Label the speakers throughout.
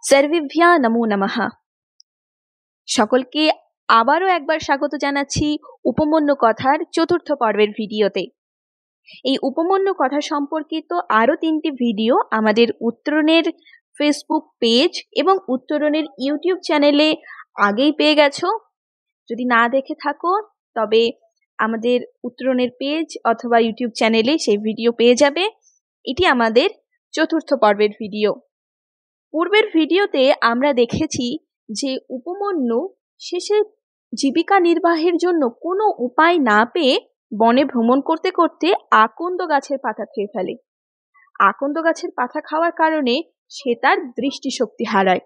Speaker 1: सर्वेभ्यः नमो नमः। সকলকে আবারও একবার স্বাগত জানাচ্ছি উপমন্যু কথার চতুর্থ পর্বের ভিডিওতে। এই উপমন্যু কথা সম্পর্কিত আরো 3টি ভিডিও আমাদের উত্তরণের ফেসবুক পেজ এবং উত্তরণের ইউটিউব চ্যানেলে আগেই পেয়ে গেছো। যদি না দেখে থাকো তবে আমাদের উত্তরণের পেজ অথবা ইউটিউব চ্যানেলে সেই ভিডিও পেয়ে যাবে। এটি আমাদের চতুর্থ পর্বের ভিডিও। পূর্বের ভিডিওতে আমরা দেখেছি যে উপমন্যু শেষে জীবিকা নির্বাহের জন্য কোনো উপায় না পেয়ে বনে ভ্রমণ করতে করতে আকন্দ গাছের পাতা খেয়ে ফেলে। আকন্দ গাছের পাতা খাওয়ার কারণে সে তার দৃষ্টিশক্তি হারায়।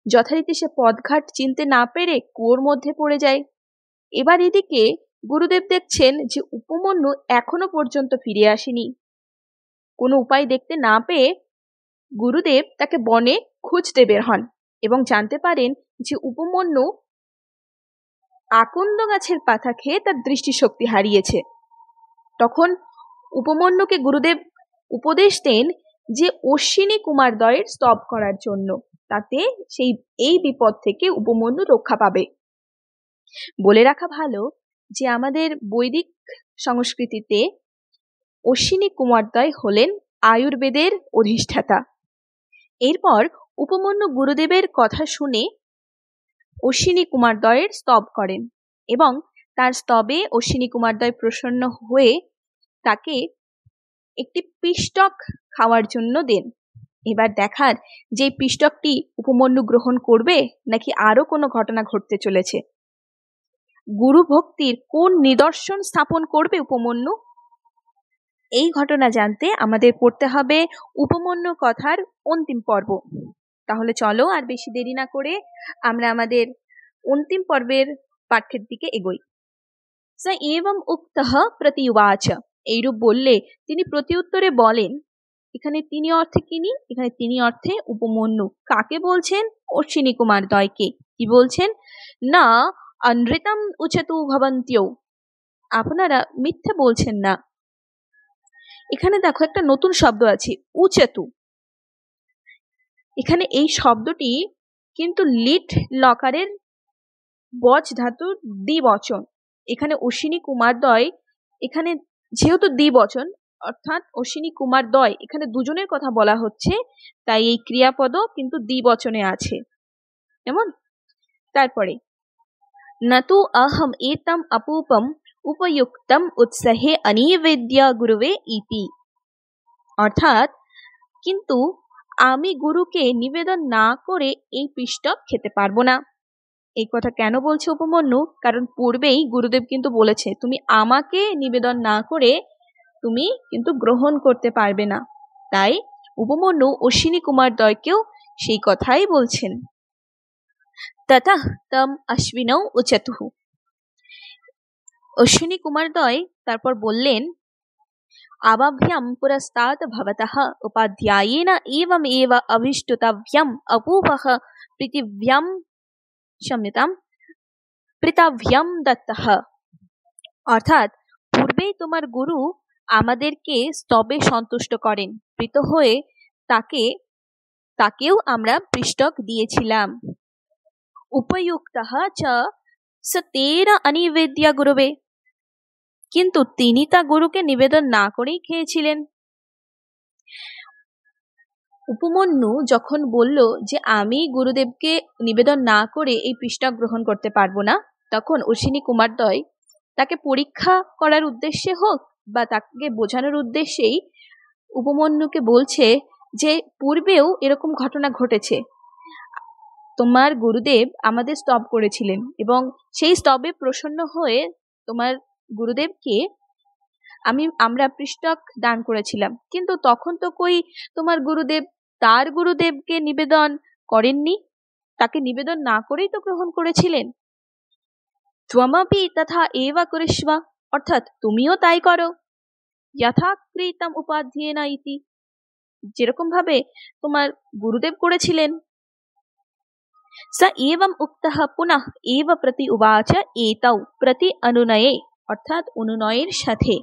Speaker 1: যথারীতি সে পথঘাট চিনতে না পেরে কুয়োর মধ্যে পড়ে যায়। এবার এদিকে গুরুদেব দেখছেন যে উপমন্যু এখনো পর্যন্ত ফিরে আসেনি। কোনো উপায় দেখতে না পেয়ে গুরুদেব তাকে বনে খুঁজতে বের হন এবং জানতে পারেন যে উপমন্যু আকন্দ গাছের পাতা খেয়ে তার দৃষ্টিশক্তি হারিয়েছে। তখন উপমন্যুকে গুরুদেব উপদেশ দেন যে অশ্বিনী কুমারদ্বয়ের স্তব করার জন্য, তাতে এই বিপদ থেকে উপমন্যু রক্ষা পাবে। বলে রাখা ভালো যে আমাদের বৈদিক সংস্কৃতিতে অশ্বিনী কুমারদ্বয় হলেন আয়ুর্বেদের অধিষ্ঠাতা। এরপর উপমন্যু গুরুদেবের কথা শুনে অশ্বিনী কুমারদ্বয়ের স্তব করেন এবং তার স্তবে অশ্বিনী কুমারদ্বয় প্রসন্ন হয়ে তাকে একটি পিষ্টক খাওয়ার জন্য দেন। এবার দেখার যে পিষ্টকটি উপমন্যু গ্রহণ করবে নাকি আরো কোনো ঘটনা ঘটতে চলেছে। গুরু ভক্তির কোন নিদর্শন স্থাপন করবে উপমন্যু, এই ঘটনা জানতে আমাদের পড়তে হবে উপমন্যু কথার অন্তিম পর্ব। তাহলে চলো আর বেশি দেরি না করে আমরা আমাদের অন্তিম পর্বের পাঠ্যের দিকে এগোই। স এবং উক্তঃ প্রতিউবাচ, এইরূপ বললে তিনি প্রতি উত্তরে বলেন। এখানে তিনি অর্থে কিনি, এখানে তিনি অর্থে উপমন্যু। কাকে বলছেন? অশ্বিনী কুমারদ্বয়কে। কি বলছেন? না অনৃতম উচতু ভবন্ত্যৌ, আপনারা মিথ্যে বলছেন না। এখানে দেখো একটা নতুন শব্দ আছে, উচতু। এখানে এই শব্দটি কিন্তু লিট লকারের বচ ধাতুর দ্বিবচন। এখানে অশ্বিনী কুমারদ্বয়, এখানে যেহেতু দ্বিবচন অর্থাৎ অশ্বিনী কুমারদ্বয়, এখানে দুজনের কথা বলা হচ্ছে, তাই এই ক্রিয়াপদ কিন্তু দ্বিবচনে আছে। যেমন তারপরে নতু অহম এতম অপুপম উপযুক্তম উৎসাহে অনিবেদ্য গুরুবে ইতি, অর্থাৎ কিন্তু আমি গুরুকে নিবেদন না করে এই পিষ্টক খেতে পারবো না। এই কথা কেন বলছে উপমন্যু? কারণ পূর্বেই গুরুদেব কিন্তু বলেছে তুমি আমাকে নিবেদন না করে তুমি কিন্তু গ্রহণ করতে পারবে না। তাই উপমন্যু অশ্বিনী কুমারদ্বয়কেও সেই কথাই বলছেন। ততঃ তম অশ্বিনৌ উচতুঃ, অশ্বিনী কুমারদ্বয় তারপর বললেন আবাভ্যাম পুরস্তাৎ ভবতঃ উপাধ্যায়েন এবম এব অভিষ্টুতব্যম অপূপঃ পৃথিব্যাম সম্যতাম পৃথিব্যাম দত্তঃ, অর্থাৎ পূর্বেই তোমার গুরু আমাদেরকে স্তবে সন্তুষ্ট করেন, প্রীত হয়ে তাকেও আমরা পিষ্টক দিয়েছিলাম। উপযুক্তঃ চ স তেন অনিবেদ্য গুরুবে, কিন্তু তিনি তা গুরুকে নিবেদন না করেই খেয়েছিলেন। উপমন্যু যখন বলল যে আমি গুরুদেবকে নিবেদন না করে এই পিষ্টক গ্রহণ করতে পারবো না, তখন অশ্বিনী কুমারদ্বয় তাকে পরীক্ষা করার উদ্দেশ্যে হোক বা তাকে বোঝানোর উদ্দেশ্যেই উপমন্যুকে বলছে যে পূর্বেও এরকম ঘটনা ঘটেছে। তোমার গুরুদেব আমাদের স্তব করেছিলেন এবং সেই স্তবে প্রসন্ন হয়ে তোমার গুরুদেবকে আমরা পিষ্টক দান করেছিলাম, কিন্তু তখন তো কই তোমার গুরুদেব তার গুরুদেবকে নিবেদন করেননি, তাকে নিবেদন না করেই তো গ্রহণ করেছিলেন। ত্বমপি তথা এব কুরুষ্ব, অর্থাৎ তুমিও তাই করো। যথা কৃতম উপাধ্যেন ইতি, যেরকম ভাবে তোমার গুরুদেব করেছিলেন। স এবং উক্তঃ পুনঃ এব প্রতি উবাচ এতৌ প্রতি অনুনয়ে, অর্থাৎ অনুনয়ের সাথে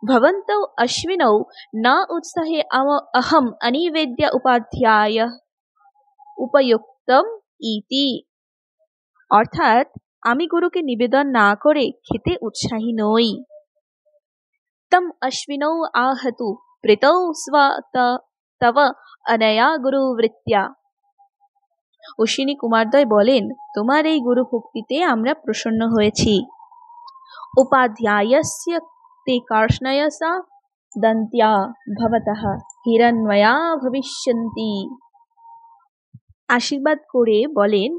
Speaker 1: ভবন্তৌ অশ্বিনৌ ন উৎসাহে অহম অনিবেদ্য উপাধ্যায়, উপযুক্তম ইতি। অর্থাৎ আমি গুরুকে নিবেদন না করে খেতে উৎসাহী নই। তম অশ্বিনৌ আহতু প্রীতৌ তব অনয়া গুরুবৃত্ত্যা। অশ্বিনী কুমারদ্বয় বলেন, তোমার এই গুরু ভক্তিতে আমরা প্রসন্ন হয়েছি। উপাধ্যায়স্য তে কার্ষ্ণয়সা দন্ত্যা ভবতঃ হিরণ্ময়া ভবিষ্যন্তি। আশীর্বাদ করে বলেন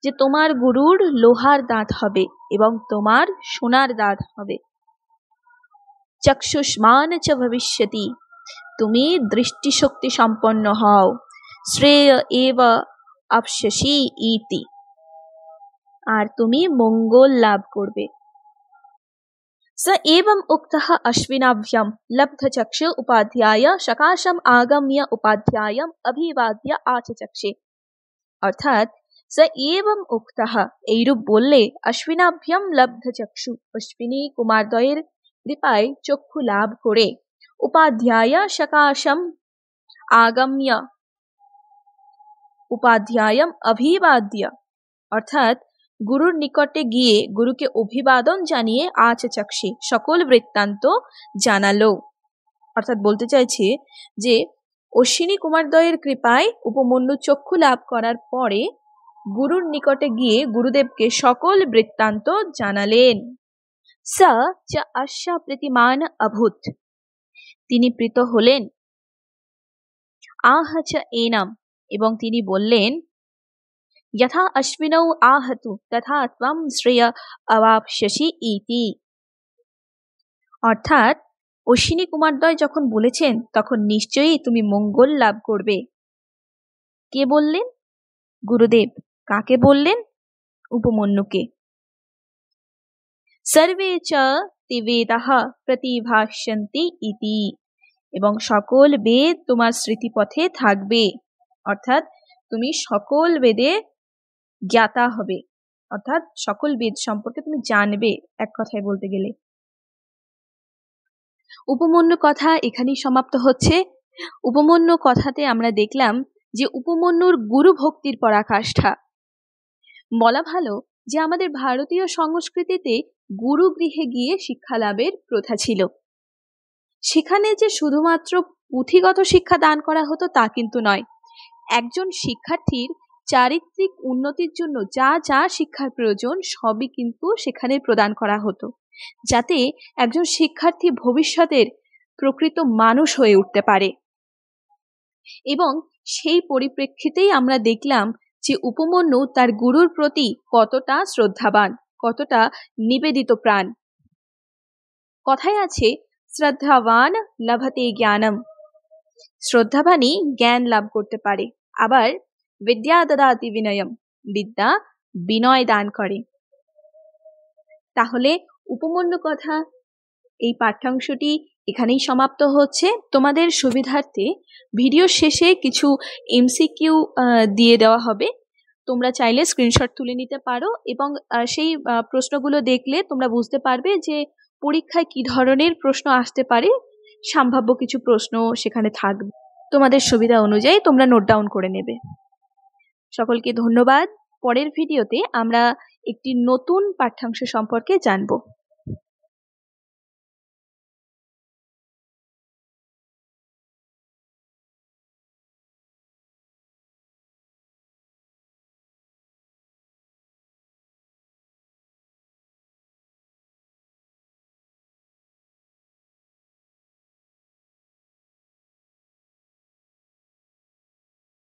Speaker 1: যে তোমার গুরুর লোহার দাঁত হবে এবং তোমার সোনার দাঁত হবে। চক্ষুষ্মান চ ভবিষ্যতি, তুমি দৃষ্টিশক্তি সম্পন্ন হও। শ্রেয় এব আপস্যসি ইতি, আর তুমি মঙ্গল লাভ করবে। স এবং উক্তঃ অশ্বিনাভ্যাম লব্ধচক্ষু উপাধ্যায় সকাশম আগম্য উপাধ্যায়ম অভিবাদ্য আচচক্ষে। অর্থাৎ স এবং উক্তঃ, এইরূপ বললে অশ্বিনাভ্যাম লব্ধচক্ষু, অশ্বিনী কুমারদ্বয়ের কৃপায় চক্ষু লাভ করে, উপাধ্যায় সকাশম আগম্য উপাধ্যায়ম অভিবাদ্য, অর্থাৎ গুরুর নিকটে গিয়ে গুরুকে অভিবাদন জানিয়ে আচচক্ষে, সকল বৃত্তান্ত জানালো। অর্থাৎ বলতে চাইছে যে অশ্বিনী কুমারদ্বয়ের কৃপায় উপমন্যু চক্ষু লাভ করার পরে গুরুর নিকটে গিয়ে গুরুদেবকে সকল বৃত্তান্ত জানালেন। স চ অস্য প্রীতিমান অভূত, তিনি প্রীত হলেন। আহ চ এনাম, এবং তিনি বললেন, যথা অশ্বিনৌ আহতু তথা ত্বম শ্রেয় অবাপ্স্যসি ইতি। অর্থাৎ অশ্বিনী কুমারদ্বয় যখন বলেছেন তখন নিশ্চয়ই তুমি মঙ্গল লাভ করবে। কে বললেন? গুরুদেব। কাকে বললেন? উপমন্যুকে। সর্বে চ তে বেদাঃ প্রতিভাষ্যন্তি ইতি, এবং সকল বেদ তোমার স্মৃতিপথে থাকবে। অর্থাৎ তুমি সকল বেদে জ্ঞাতা হবে, অর্থাৎ সকল বেদ সম্পর্কে তুমি জানবে, এক কথায় বলতে গেলে। উপমন্যু কথা এখানেই সমাপ্ত হচ্ছে। উপমন্যু কথাতে আমরা দেখলাম যে উপমন্যুর গুরু ভক্তির পরাকাষ্ঠা। বলা ভালো যে আমাদের ভারতীয় সংস্কৃতিতে গুরু গৃহে গিয়ে শিক্ষা লাভের প্রথা ছিল। সেখানে যে শুধুমাত্র পুঁথিগত শিক্ষা দান করা হতো তা কিন্তু নয়। একজন শিক্ষার্থীর চারিত্রিক উন্নতির জন্য যা যা শিক্ষার প্রয়োজন সবই কিন্তু সেখানে প্রদান করা হতো, যাতে একজন শিক্ষার্থী ভবিষ্যতের প্রকৃত মানুষ হয়ে উঠতে পারে। এবং সেই পরিপ্রেক্ষিতেই আমরা দেখলাম যে উপমন্যু তার গুরুর প্রতি কতটা শ্রদ্ধাবান, কতটা নিবেদিত প্রাণ। কথায় আছে, শ্রদ্ধাবান লভতে জ্ঞানম, শ্রদ্ধাবানই জ্ঞান লাভ করতে পারে। আবার বিদ্যা দদাতি বিনয়ম, বিদ্যা বিনয় দান করে। তাহলে উপমন্যু কথা এই পাঠ্যাংশটি এখানেই সমাপ্ত হচ্ছে। তোমাদের সুবিধার্থে ভিডিও শেষে কিছু এমসিকিউ দিয়ে দেওয়া হবে, তোমরা চাইলে স্ক্রিনশট তুলে নিতে পারো এবং সেই প্রশ্নগুলো দেখলে তোমরা বুঝতে পারবে যে পরীক্ষায় কি ধরনের প্রশ্ন আসতে পারে। সম্ভাব্য কিছু প্রশ্ন সেখানে থাকবে, তোমাদের সুবিধা অনুযায়ী তোমরা নোট ডাউন করে নেবে। সকলকে ধন্যবাদ। পরের ভিডিওতে আমরা একটি নতুন পাঠ্যাংশ সম্পর্কে জানবো।